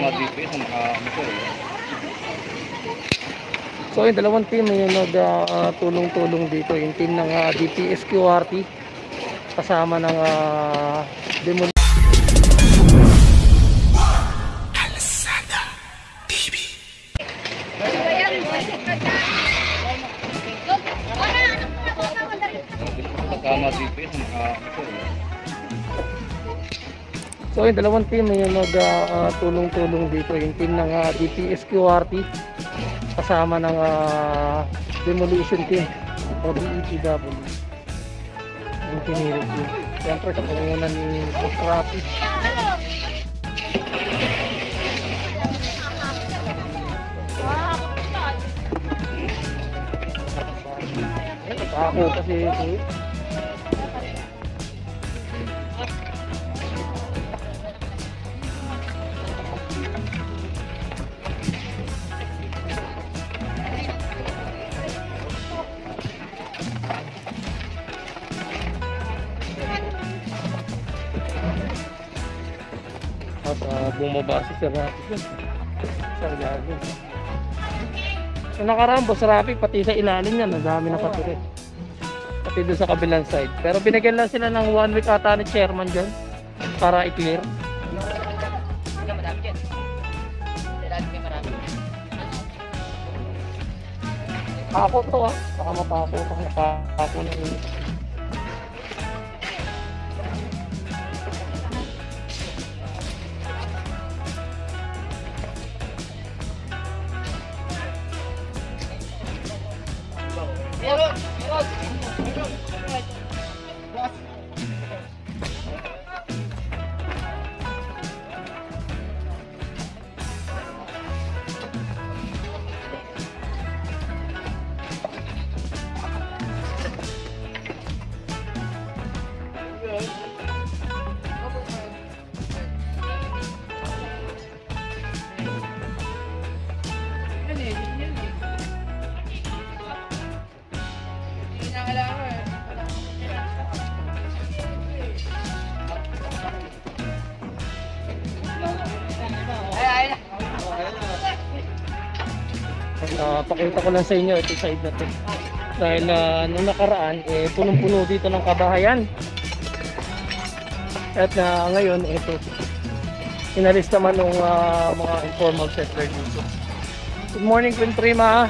mga DPS ang nakamotor. So yung dalawang team yung nagtulong-tulong dito, yung team ng DPS QRT kasama ng demolition. Mga DPS ang nakamotor. So yung dalawang team yung nagtulong-tulong dito, yung team ng DPS QRT kasama ng demolition team o DETW. Yung pinili team. Siyempre sa pangunan ni Rafi. Ako kasi ito. At bumaba si Sir Rafi dun. Sir Gago. So nakaraan Boss Rafi, pati sa ilalim yan, ang dami na pati rin. Pati doon sa kabilang side. Pero binigyan lang sila ng 1 week ata ni chairman dyan para i-clear. Ako to baka mapako ito. Napako na yun. Pakita ko lang sa inyo ito side na to dahil nung nakaraan punong-puno dito ng kabahayan at ngayon ito inalis naman ng mga informal settler dito. Good morning Queen Prima.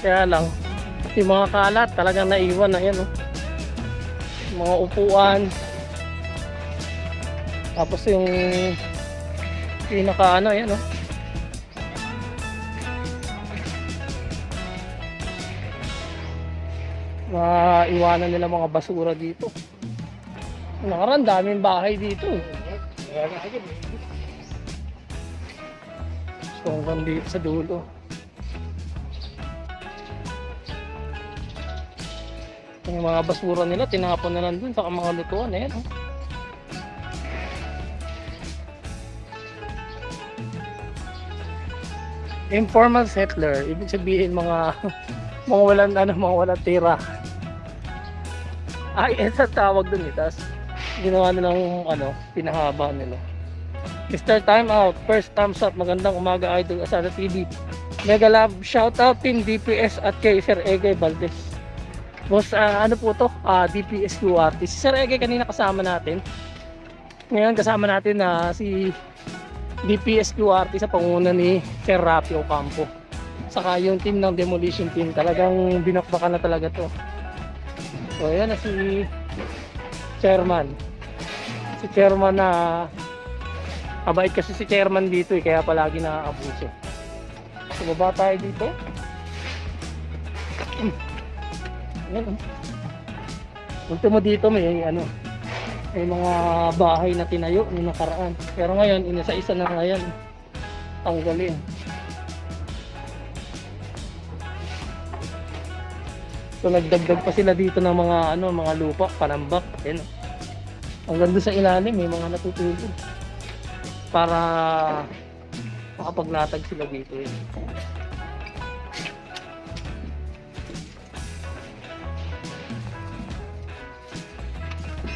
Kaya lang yung mga kalat talagang naiwan na yan mga upuan, tapos yung pinaka yan maiwanan nila mga basura dito. Nakaraan daming bahay dito. So hanggang dito sa dulo. Yung mga basura nila tinapon na lang dun sa mga lutuan Informal settler, ibig sabihin mga walang mga walang tira. Sa tawag dun tapos ginawa nilang pinahaba nila. Mr. Time Out, first thumbs up, magandang umaga Idol Asada TV. Mega love, shout out team DPS at kay Sir Egay Valdez. Boss, po to? DPS QRT. Si Sir Egay kanina kasama natin. Ngayon kasama natin si DPS QRT sa panguna ni Sir Rafi Ocampo. Saka yung team ng demolition team, talagang binakbakan na talaga to. So ayan si chairman. Si chairman kabait kasi si chairman dito kaya palagi na-abuso. So baba tayo dito. Ayan ultimo dito may mga bahay na tinayo nung nakaraan. Pero ngayon isa-isa na ngayon tanggalin. So nagdagdag pa sila dito ng mga lupa, panambak. Ayan. Hanggang doon sa ilalim may mga natutulog. Para makapaglatag sila dito.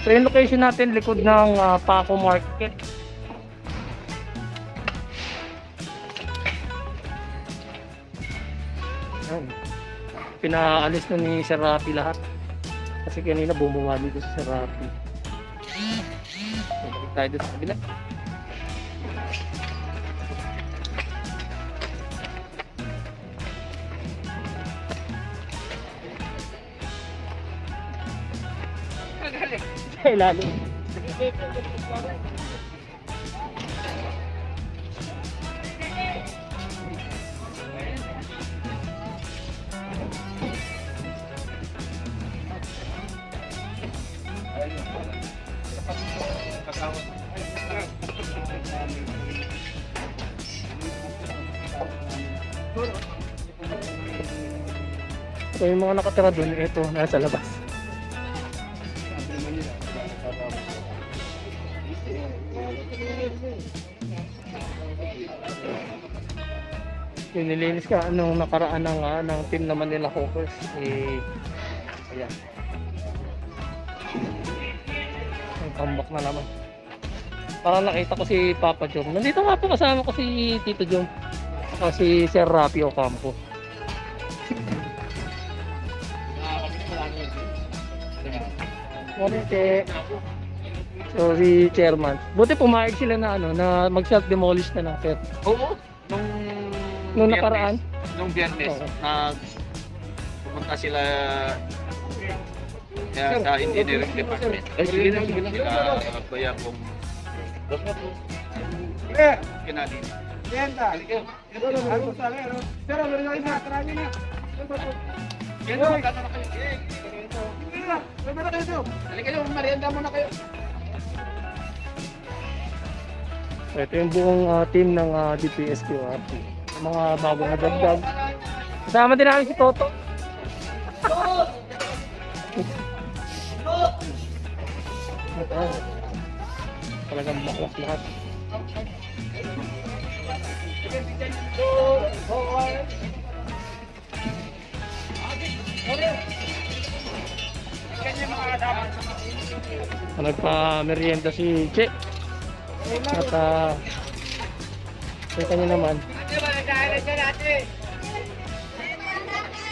So yung location natin likod ng Paco Market. Yan. Pinaalis na ni Sir Rapi lahat. Kasi kanina bumaba dito sa Sir Rapi. So, balik tayo doon sa kabila. Sa ilalim. So yung mga nakatira doon, ito, nasa labas. Yung nilinis ka nung nakaraan ng team naman nila Hawkers. Ayan. Ang tambak na naman. Parang nakita ko si Papa Jom. Nandito nga po kasama ko si Tito Jom. Si Sir Rapi Ocampo. Morning, Che. So, si Chairman. Buti pumayag sila na na mag-self-demolish na lang, sir. Oo. Nung nakaraan? Nung Biyernes, Oo. pumunta sila sa engineering department. Ay, sige lang. Sila Bayabong Kinali. So, ito yung buong team ng DPSQRT. Mga bagong nadagdag. Kasama din namin si Toto. Talagang baklas lahat. Nagpa-merienda si Che. At kita nyo naman.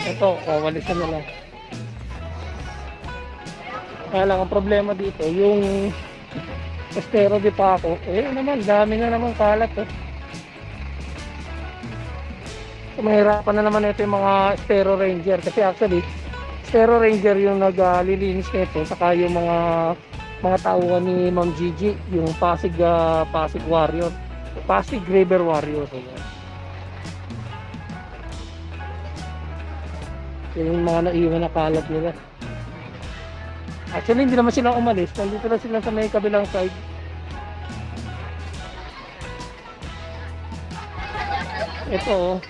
Ito, walisan na lang. Kaya lang ang problema dito, yung Estero de Paco, naman, dami na naman kalat. So, mahirapan na naman ito yung mga Estero Ranger. Kasi actually, Estero Ranger yung naglilinis nito, saka yung mga tauhan ni Ma'am Gigi, yung Pasig Warrior, Pasig River Warrior. Yung mga naiwan na kalat nila. Actually, hindi naman sila umalis. Nandito na sila sa may kabilang side. Ito,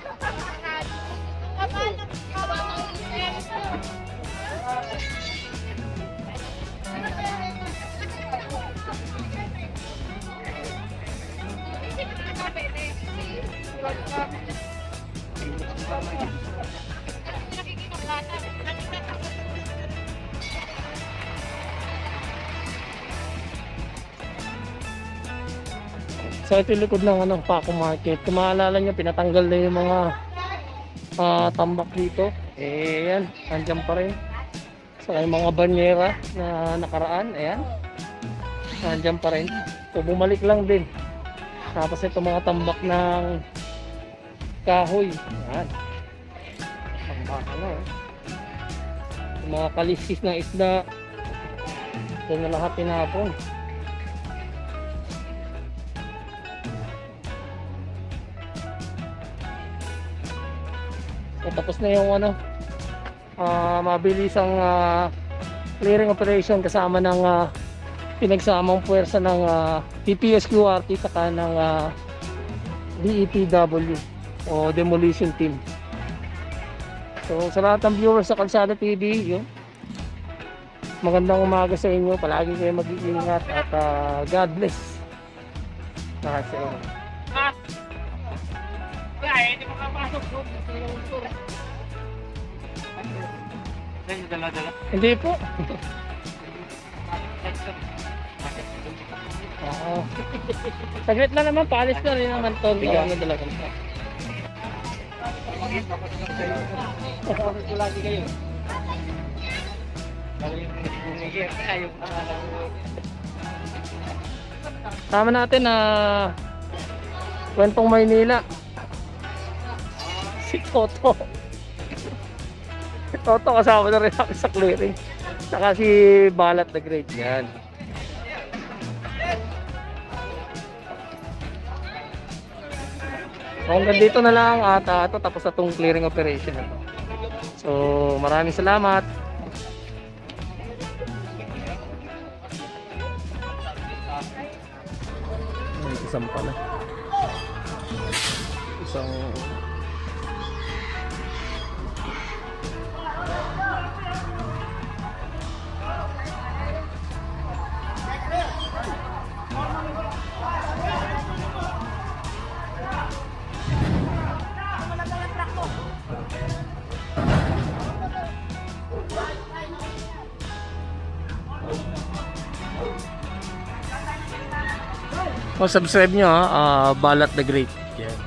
so ito yung likod ng Paco Market. Kung maalala nyo, pinatanggal na yung mga tambak dito. Ayan, andyan pa rin. So yung mga banyera na nakaraan, ayan, andyan pa rin. So bumalik lang din. Tapos ito mga tambak ng kahoy. Ayan. Tambak yung mga kaliskis ng isda. Ito na lahat tinapon. So, tapos na yung mabilisang clearing operation kasama ng pinagsamang puwersa ng DPSQRT saka ng DEPW o Demolition Team. So sa lahat ng viewers sa Kalsada TV, yun, magandang umaga sa inyo. Palagi kayo mag-iingat at God bless lahat sa inyo. Hindi makapasok po. Hindi po. Saglit na naman, paalis na rin naman to. Kapatid ko lagi kayo. Ayaw Tama natin na kwentong Maynila. Si Toto. Si Toto kasama na rin ako sa clearing. Saka si Balat the Great. Yan. So, hanggang dito na lang at ito tapos na itong clearing operation na to. So maraming salamat. Isang pala. Isang subscribe nyo ha, Balat the Great. Yan.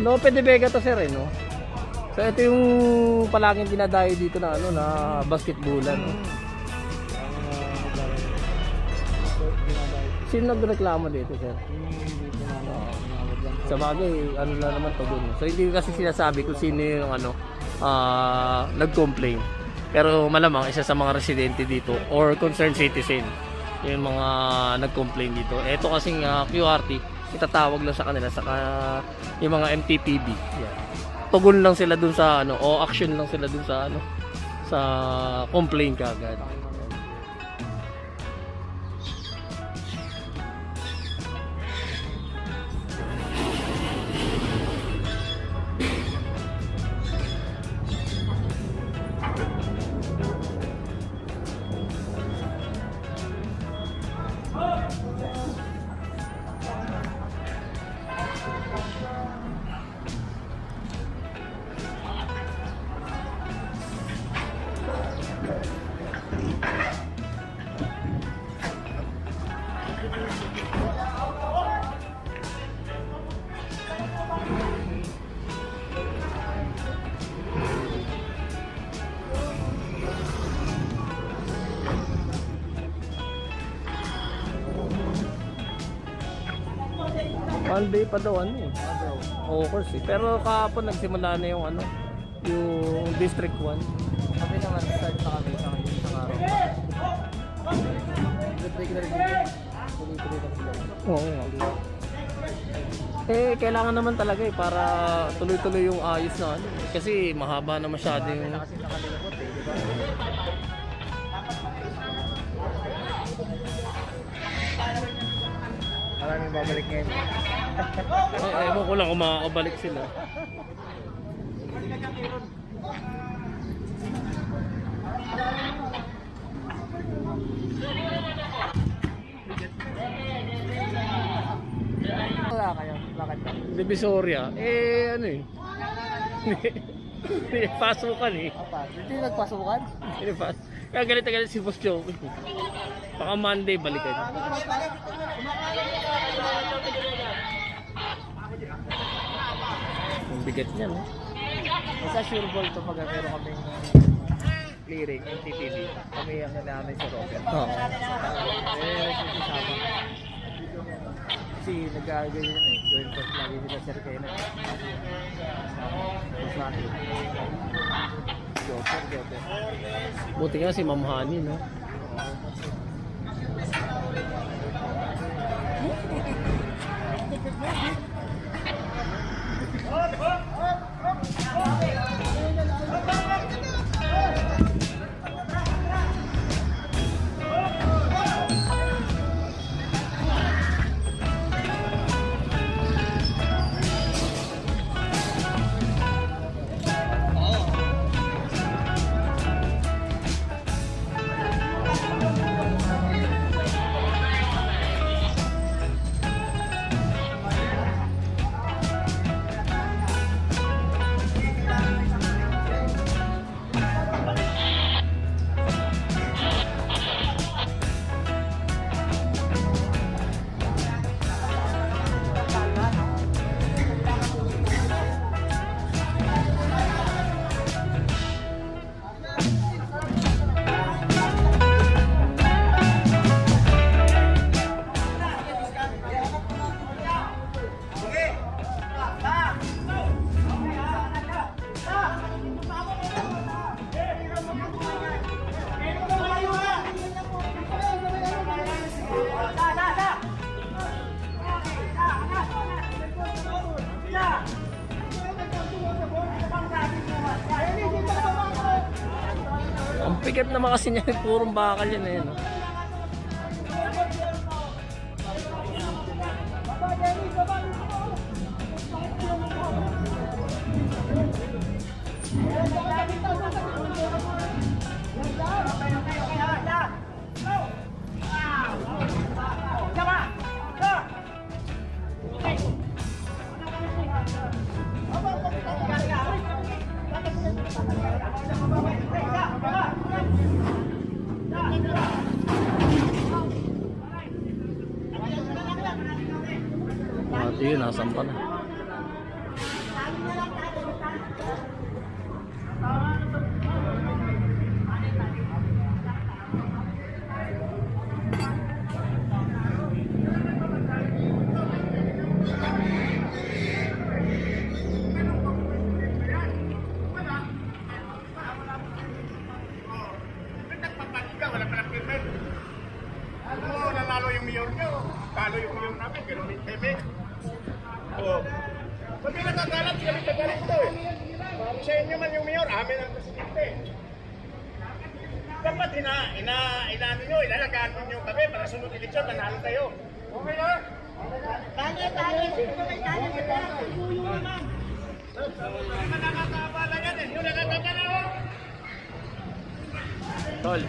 Lope de Vega to sir no? So ito yung palaging dinadayo dito na ano na basketballan no? Sino nagreklamo dito sir? Sa bagay, ano na naman to dun. So hindi kasi sinasabi kung sino yung ano nag-complain. Pero malamang isa sa mga residente dito or concerned citizen yung mga nag-complain dito. Ito kasing QRT, itatawag lang sa kanila saka yung mga MTPB. Yeah. Tugon lang sila dun sa ano o action lang sila dun sa ano sa complaint kagad. One day pa daw ano eh. Of course eh. Pero kahapon nagsimula na yung ano, yung District 1. Kami naman start na kami sa isang araw. Break na rin Oo nga. Eh kailangan naman talaga eh para tuloy-tuloy yung ayos na ano. Kasi mahaba na masyado yung kasi nakalilipot eh, di ba? Maraming babalik ngayon. Ay, ewan ko lang kung makakabalik sila. Wala kayo, bakit ba? Divisoria. Eh ano eh. Hindi pasukan eh. Apa, hindi nagpasukan? Hindi pas. Kaya galit na galit si Boss Joe. Baka Monday balikan. Ang bigat niya no. Sa sure ball to pag meron kaming clearing, NTTV. Kami ang namin sa Robert. Oo. Nagsisama. Kasi nag-aagay yun eh. Joint force lagi sila sir kayo na. Joker. Buti nga si Ma'am Honey no. Ang pikit naman kasi niya, purong bakal yan eh. No? Ito yun, nasan pa na. Nanalo yung mayor nyo, talo yung mayor namin, gano'n yung TV. Oo. Pag may nakagalat, kami nagalit ito eh. Sa inyo man yung mayor, amin ang presidente. Dapat inaano nyo, ilalagaan nyo kami para sunod eleksyon, nanalo tayo. Okay na? Tanya. Tuyo naman. Hindi man nakakabala yan eh. Yung nakakabala oh. Tol.